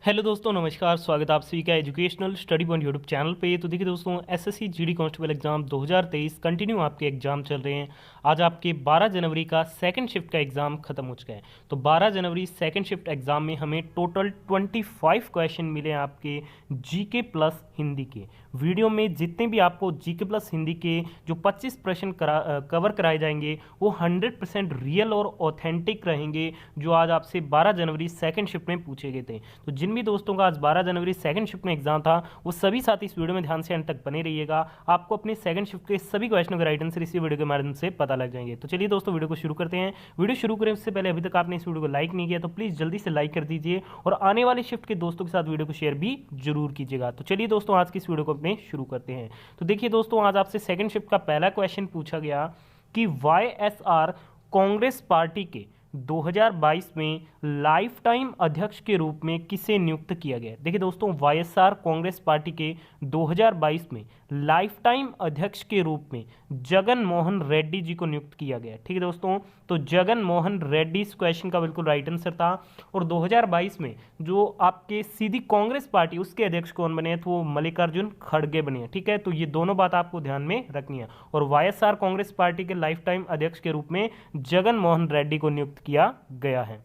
Hello दोस्तों, नमस्कार। स्वागत है आप सभी का educational study point YouTube channel पे। तो देखिए दोस्तों, SSC GD constable exam 2023 continue आपके एग्जाम चल रहे हैं। आज आपके 12 जनवरी का सेकंड शिफ्ट का एग्जाम खत्म हो चुका है। तो 12 जनवरी सेकंड शिफ्ट एग्जाम में हमें टोटल 25 क्वेश्चन मिले आपके जीके प्लस हिंदी के। वीडियो में जितने भी आपको जीके प्लस हिंदी के जो 25 प्रश्न कवर कराए जाएंगे वो 100% रियल और ऑथेंटिक रहेंगे, जो आज आपसे 12 जनवरी सेकंड शिफ्ट में पूछे गए थे। तो जिन भी दोस्तों का आज 12 जनवरी सेकंड शिफ्ट में एग्जाम था वो सभी साथी इस वीडियो में ध्यान से एंड तक बने रहिएगा। आपको अपने सेकंड शिफ्ट के सभी क्वेश्चनों के राइट आंसर इसी वीडियो के माध्यम से पता लग जाएंगे। तो चलिए दोस्तों, वीडियो को शुरू करते हैं। वीडियो शुरू करें उससे पहले अभी तक आपने इस वीडियो को लाइक नहीं किया तो प्लीज जल्दी से लाइक कर दीजिए और आने वाले शिफ्ट के दोस्तों के साथ वीडियो को शेयर भी जरूर कीजिएगा। तो चलिए दोस्तों, आज की इस वीडियो को अपने शुरू करते हैं। तो देखिए दोस्तों, आज आपसे सेकंड शिफ्ट का पहला क्वेश्चन पूछा गया कि वाईएसआर कांग्रेस पार्टी के 2022 में लाइफ टाइम अध्यक्ष के रूप में किसे नियुक्त किया गया। देखिए दोस्तों, वाईएसआर कांग्रेस पार्टी के 2022 में लाइफ टाइम अध्यक्ष के रूप में जगन मोहन रेड्डी जी को नियुक्त किया गया। ठीक है दोस्तों, तो जगन मोहन रेड्डी इस क्वेश्चन का बिल्कुल राइट आंसर था। और 2022 में जो आपके सीधी कांग्रेस पार्टी उसके अध्यक्ष कौन बने हैं, तो वो मल्लिकार्जुन खड़गे बने हैं। ठीक है, तो ये दोनों बात आपको ध्यान में रखनी है। और वाईएसआर कांग्रेस पार्टी के लाइफ टाइम अध्यक्ष के रूप में जगन मोहन रेड्डी को नियुक्त किया गया है।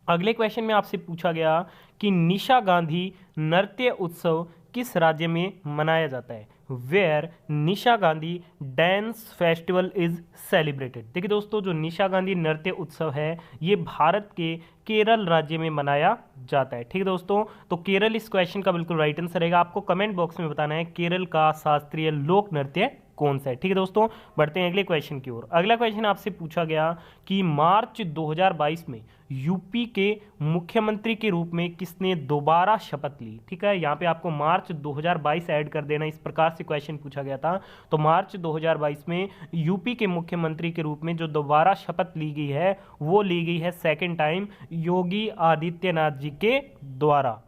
अगले क्वेश्चन में आपसे पूछा गया कि निशा गांधी नृत्य उत्सव किस राज्य में मनाया जाता है। Where Nishagandhi dance festival is celebrated. देखिए दोस्तों, जो निशा गांधी नृत्य उत्सव है ये भारत के केरल राज्य में मनाया जाता है। ठीक है दोस्तों, तो केरल इस क्वेश्चन का बिल्कुल राइट आंसर रहेगा। आपको कमेंट बॉक्स में बताना है केरल का शास्त्रीय लोक नृत्य कौन सा है। ठीक है दोस्तों, बढ़ते हैं अगले क्वेश्चन की ओर। अगला क्वेश्चन आपसे पूछा गया कि मार्च 2022 में यूपी के मुख्यमंत्री के रूप में किसने दोबारा शपथ ली। ठीक है, यहाँ पे आपको मार्च 2022 ऐड कर देना, इस प्रकार से क्वेश्चन पूछा गया था। तो मार्च 2022 में यूपी के मुख्यमंत्री के रूप में जो दोबारा शपथ ली गई है वो ली गई है सेकेंड टाइम योगी आदित्यनाथ जी के द्वारा।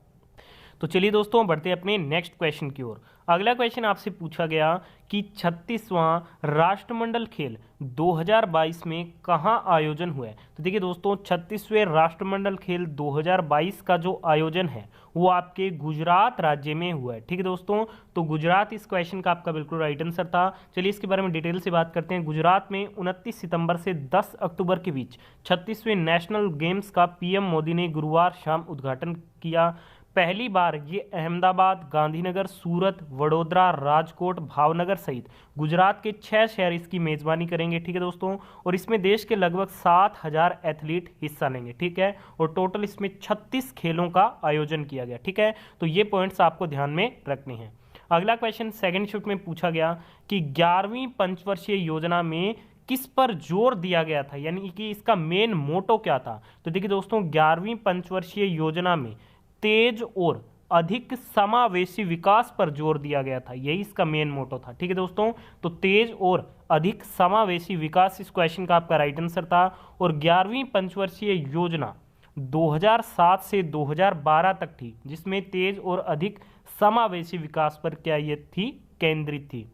तो चलिए दोस्तों, बढ़ते हैं अपने नेक्स्ट क्वेश्चन की ओर। अगला क्वेश्चन आपसे पूछा गया कि 36वां राष्ट्रमंडल खेल 2022 में कहां आयोजन हुआ है। तो देखिए दोस्तों, 36वें राष्ट्रमंडल खेल 2022 का जो आयोजन है वो आपके गुजरात राज्य में हुआ है। ठीक है दोस्तों, तो गुजरात इस क्वेश्चन का आपका बिल्कुल राइट आंसर था। चलिए इसके बारे में डिटेल से बात करते हैं। गुजरात में 29 सितंबर से 10 अक्टूबर के बीच 36वें नेशनल गेम्स का पीएम मोदी ने गुरुवार शाम उद्घाटन किया। पहली बार ये अहमदाबाद, गांधीनगर, सूरत, वडोदरा, राजकोट, भावनगर सहित गुजरात के 6 शहर इसकी मेजबानी करेंगे। ठीक है दोस्तों, और इसमें देश के लगभग 7,000 एथलीट हिस्सा लेंगे। ठीक है, और टोटल इसमें 36 खेलों का आयोजन किया गया। ठीक है, तो ये पॉइंट्स आपको ध्यान में रखने हैं। अगला क्वेश्चन सेकेंड शिफ्ट में पूछा गया कि 11वीं पंचवर्षीय योजना में किस पर जोर दिया गया था, यानी कि इसका मेन मोटो क्या था। तो देखिए दोस्तों, 11वीं पंचवर्षीय योजना में तेज और अधिक समावेशी विकास पर जोर दिया गया था, यही इसका मेन मोटो था। ठीक है दोस्तों, तो तेज और अधिक समावेशी विकास इस क्वेश्चन का आपका राइट आंसर था। और 11वीं पंचवर्षीय योजना 2007 से 2012 तक थी, जिसमें तेज और अधिक समावेशी विकास पर क्या ये थी, केंद्रित थी।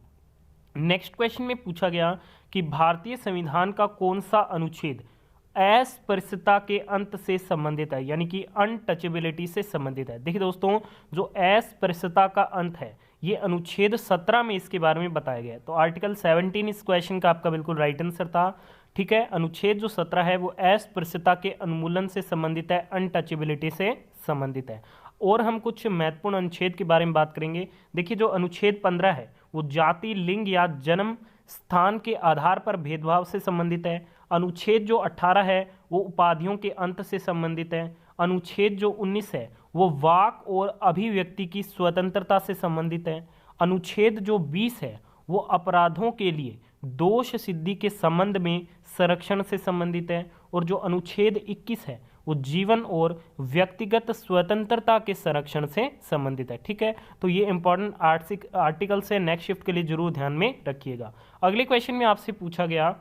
नेक्स्ट क्वेश्चन में पूछा गया कि भारतीय संविधान का कौन सा अनुच्छेद अस्पृश्यता के अंत से संबंधित है, यानी कि अनटचेबिलिटी से संबंधित है। देखिए दोस्तों, जो अस्पृश्यता का अंत है ये अनुच्छेद 17 में इसके बारे में बताया गया है। तो आर्टिकल 17 इस क्वेश्चन का आपका बिल्कुल राइट आंसर था। ठीक है, अनुच्छेद जो 17 है वो अस्पृश्यता के उन्मूलन से संबंधित है, अनटचेबिलिटी से संबंधित है। और हम कुछ महत्वपूर्ण अनुच्छेद के बारे में बात करेंगे। देखिए, जो अनुच्छेद 15 है वो जाति, लिंग या जन्म स्थान के आधार पर भेदभाव से संबंधित है। अनुच्छेद जो 18 है वो उपाधियों के अंत से संबंधित है। अनुच्छेद जो 19 है वो वाक और अभिव्यक्ति की स्वतंत्रता से संबंधित है। अनुच्छेद जो 20 है वो अपराधों के लिए दोष सिद्धि के संबंध में संरक्षण से संबंधित है। और जो अनुच्छेद 21 है वो जीवन और व्यक्तिगत स्वतंत्रता के संरक्षण से संबंधित है। ठीक है, तो ये इंपॉर्टेंट आर्टिकल से नेक्स्ट शिफ्ट के लिए जरूर ध्यान में रखिएगा। अगले क्वेश्चन में आपसे पूछा गया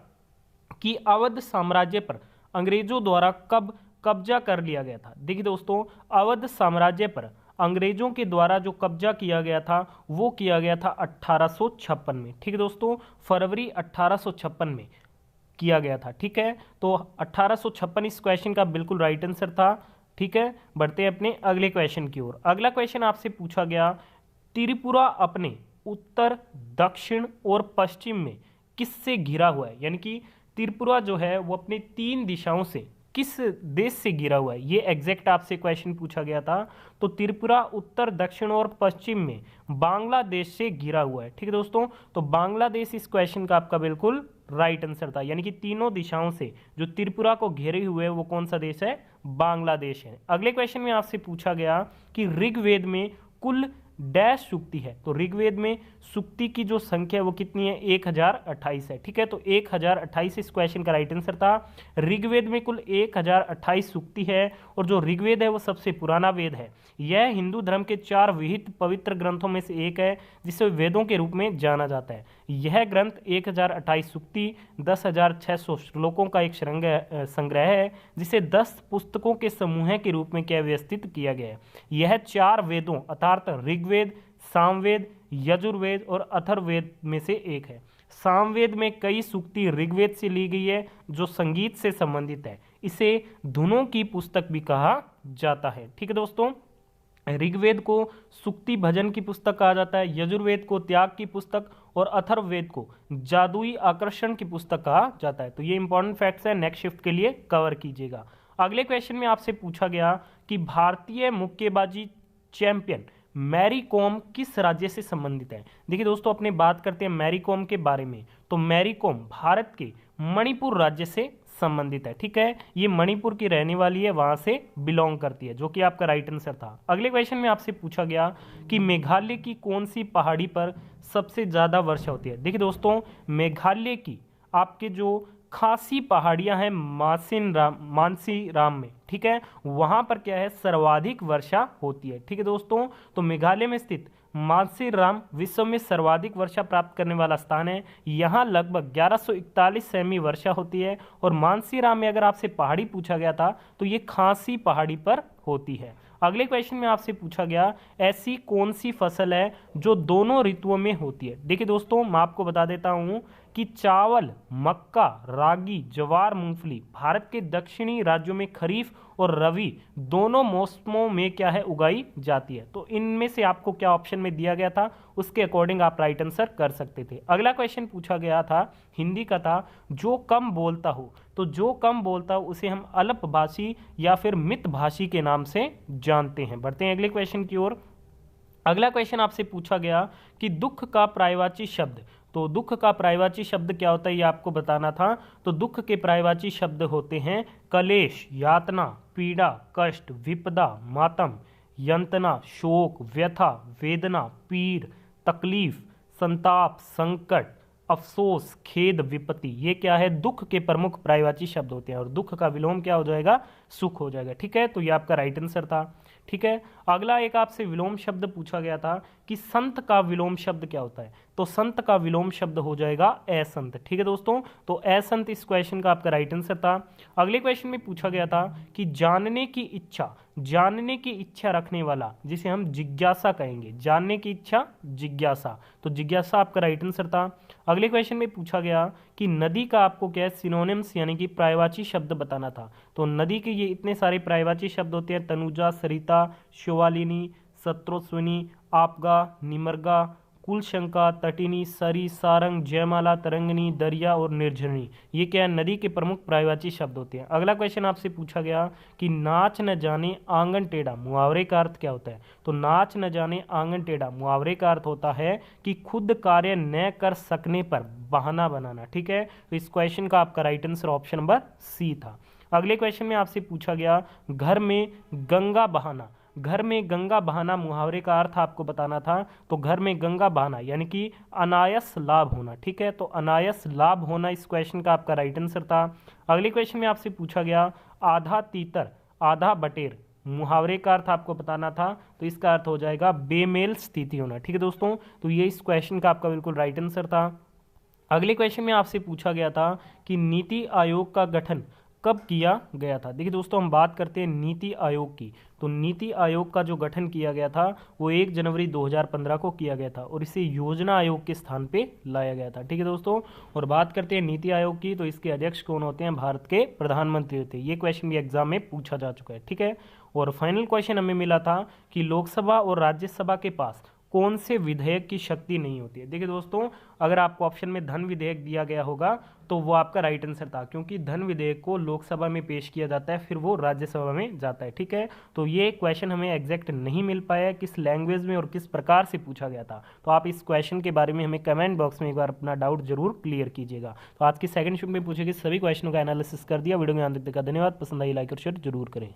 कि अवध साम्राज्य पर अंग्रेजों द्वारा कब कब्जा कर लिया गया था। देखिए दोस्तों, अवध साम्राज्य पर अंग्रेजों के द्वारा जो कब्जा किया गया था वो किया गया था 1856 में। ठीक है दोस्तों, फरवरी 1856 में किया गया था। ठीक है, तो 1856 इस क्वेश्चन का बिल्कुल राइट आंसर था। ठीक है, बढ़ते हैं अपने अगले क्वेश्चन की ओर। अगला क्वेश्चन आपसे पूछा गया, त्रिपुरा अपने उत्तर, दक्षिण और पश्चिम में किससे घिरा हुआ है, यानी कि त्रिपुरा जो है वो अपनी 3 दिशाओं से किस देश से घिरा हुआ है, ये एग्जैक्ट आपसे क्वेश्चन पूछा गया था। तो त्रिपुरा उत्तर, दक्षिण और पश्चिम में बांग्लादेश से घिरा हुआ है। ठीक है दोस्तों, तो बांग्लादेश इस क्वेश्चन का आपका बिल्कुल राइट आंसर था, यानी कि तीनों दिशाओं से जो त्रिपुरा को घेरे हुए है वो कौन सा देश है, बांग्लादेश है। अगले क्वेश्चन में आपसे पूछा गया कि ऋग्वेद में कुल डैश सूक्ति है, तो ऋग्वेद में सूक्ति की जो संख्या है वो कितनी है, 1028 है। ठीक है, तो 1028 इस क्वेश्चन का राइट आंसर था। ऋग्वेद में कुल 1028 सूक्ति है, और जो ऋग्वेद है वो सबसे पुराना वेद है। यह हिंदू धर्म के 4 विहित पवित्र ग्रंथों में से एक है, जिसे वेदों के रूप में जाना जाता है। यह ग्रंथ 1028 सूक्ति, 10,600 श्लोकों का एक संग्रह है, जिसे 10 पुस्तकों के समूह के रूप में व्यवस्थित किया गया है। यह 4 वेदों अर्थात ऋग्वेद, सामवेद, यजुर्वेद और अथर्ववेद में से एक है। सामवेद में कई सूक्ति ऋग्वेद से ली गई है, जो संगीत से संबंधित है। इसे धुनों की पुस्तक भी कहा जाता है। ठीक है दोस्तों, ऋग्वेद को सूक्ति भजन की पुस्तक कहा जाता है, यजुर्वेद को त्याग की पुस्तक और अथर्ववेद को जादुई आकर्षण की पुस्तक कहा जाता है। तो ये इंपॉर्टेंट फैक्ट्स है, नेक्स्ट शिफ्ट के लिए कवर कीजिएगा। अगले क्वेश्चन में आपसे पूछा गया कि भारतीय मुक्केबाजी चैंपियन मैरी कॉम किस राज्य से संबंधित है। देखिए दोस्तों, अपने बात करते हैं मैरी कॉम के बारे में, तो मैरी कॉम भारत के मणिपुर राज्य से संबंधित है। ठीक है, ये मणिपुर की रहने वाली है, वहां से बिलोंग करती है, जो कि आपका राइट आंसर था। अगले क्वेश्चन में आपसे पूछा गया कि मेघालय की कौन सी पहाड़ी पर सबसे ज्यादा वर्षा होती है। देखिए दोस्तों, मेघालय की आपके जो खासी पहाड़ियां हैं मानसीराम में, ठीक है, वहां पर क्या है, सर्वाधिक वर्षा होती है। ठीक है दोस्तों, तो मेघालय में स्थित मानसीराम विश्व में सर्वाधिक वर्षा प्राप्त करने वाला स्थान है। यहाँ लगभग 1141 सेमी वर्षा होती है, और मानसीराम में अगर आपसे पहाड़ी पूछा गया था तो ये खासी पहाड़ी पर होती है। अगले क्वेश्चन में आपसे पूछा गया, ऐसी कौन सी फसल है जो दोनों ऋतुओं में होती है। देखिए दोस्तों, मैं आपको बता देता हूं कि चावल, मक्का, रागी, ज्वार, मूंगफली भारत के दक्षिणी राज्यों में खरीफ और रबी दोनों मौसमों में क्या है, उगाई जाती है। तो इनमें से आपको क्या ऑप्शन में दिया गया था, उसके अकॉर्डिंग आप राइट आंसर कर सकते थे। अगला क्वेश्चन पूछा गया था, हिंदी का था, जो कम बोलता हो, तो जो कम बोलता हो उसे हम अल्पभाषी या फिर मितभाषी के नाम से जानते हैं। बढ़ते हैं अगले क्वेश्चन की ओर। अगला क्वेश्चन आपसे पूछा गया कि दुख का पर्यायवाची शब्द, तो दुख का पर्यायवाची शब्द क्या होता है ये आपको बताना था। तो दुख के पर्यायवाची शब्द होते हैं कलेश, यातना, पीड़ा, कष्ट, विपदा, मातम, यंत्रणा, शोक, व्यथा, वेदना, पीड़, तकलीफ, संताप, संकट, अफसोस, खेद, विपत्ति। ये क्या है, दुख के प्रमुख पर्यायवाची शब्द होते हैं, और दुख का विलोम क्या हो जाएगा, सुख हो जाएगा। ठीक है, तो ये आपका राइट आंसर था। ठीक है, अगला एक आपसे विलोम शब्द पूछा गया था कि संत का विलोम शब्द क्या होता है, तो संत का विलोम शब्द हो जाएगा असंत। ठीक है दोस्तों, तो असंत इस क्वेश्चन का आपका राइट आंसर था। अगले क्वेश्चन में पूछा गया था कि जानने की इच्छा रखने वाला, जिसे हम जिज्ञासा कहेंगे, जानने की इच्छा जिज्ञासा, तो जिज्ञासा आपका राइट आंसर था। अगले क्वेश्चन में पूछा गया कि नदी का आपको क्या है, सिनोनिम्स यानी कि पर्यायवाची शब्द बताना था। तो नदी के ये इतने सारे पर्यायवाची शब्द होते हैं, तनुजा, सरिता, शिवालिनी, सत्रोस्विनी, आपगा, निमर्गा, कुलशंका, तटिनी, सरी, सारंग, जयमाला, तरंगिनी, दरिया और निर्झरणी। ये क्या है, नदी के प्रमुख पर्यायवाची शब्द होते हैं। अगला क्वेश्चन आपसे पूछा गया कि नाच न जाने आंगन टेढ़ा, मुहावरे का अर्थ क्या होता है। तो नाच न जाने आंगन टेढ़ा मुहावरे का अर्थ होता है कि खुद कार्य न कर सकने पर बहाना बनाना। ठीक है, तो इस क्वेश्चन का आपका right answer option number C था। अगले क्वेश्चन में आपसे पूछा गया, घर में गंगा बहाना मुहावरे का अर्थ आपको बताना था। तो घर में गंगा बहाना यानी कि अनायास लाभ होना। ठीक है, तो अनायास लाभ होना इस क्वेश्चन का आपका राइट आंसर था। अगले क्वेश्चन में आपसे पूछा गया, आधा तीतर आधा बटेर मुहावरे का अर्थ आपको बताना था। तो इसका अर्थ हो जाएगा बेमेल स्थिति होना। ठीक है दोस्तों, तो ये इस क्वेश्चन का आपका बिल्कुल राइट आंसर था। अगले क्वेश्चन में आपसे पूछा गया था कि नीति आयोग का गठन कब किया गया था। देखिए दोस्तों, हम बात करते हैं नीति आयोग की। तो नीति आयोग का जो गठन किया गया था वो 1 जनवरी 2015 को किया गया था, और इसे योजना आयोग के स्थान पे लाया गया था। ठीक है दोस्तों, और बात करते हैं नीति आयोग की, तो इसके अध्यक्ष कौन होते हैं, भारत के प्रधानमंत्री होते हैं। ये क्वेश्चन भी एग्जाम में पूछा जा चुका है। ठीक है, और फाइनल क्वेश्चन हमें मिला था कि लोकसभा और राज्यसभा के पास कौन से विधेयक की शक्ति नहीं होती है। देखिए दोस्तों, अगर आपको ऑप्शन में धन विधेयक दिया गया होगा तो वो आपका राइट आंसर था, क्योंकि धन विधेयक को लोकसभा में पेश किया जाता है, फिर वो राज्यसभा में जाता है। ठीक है, तो ये क्वेश्चन हमें एग्जैक्ट नहीं मिल पाया किस लैंग्वेज में और किस प्रकार से पूछा गया था। तो आप इस क्वेश्चन के बारे में हमें कमेंट बॉक्स में एक बार अपना डाउट जरूर क्लियर कीजिएगा। तो आज की सेकंड शिफ्ट में पूछे गए सभी क्वेश्चनों का एनालिसिस कर दिया। वीडियो में ध्यान देने का धन्यवाद। पसंद आई लाइक और शेयर जरूर करें।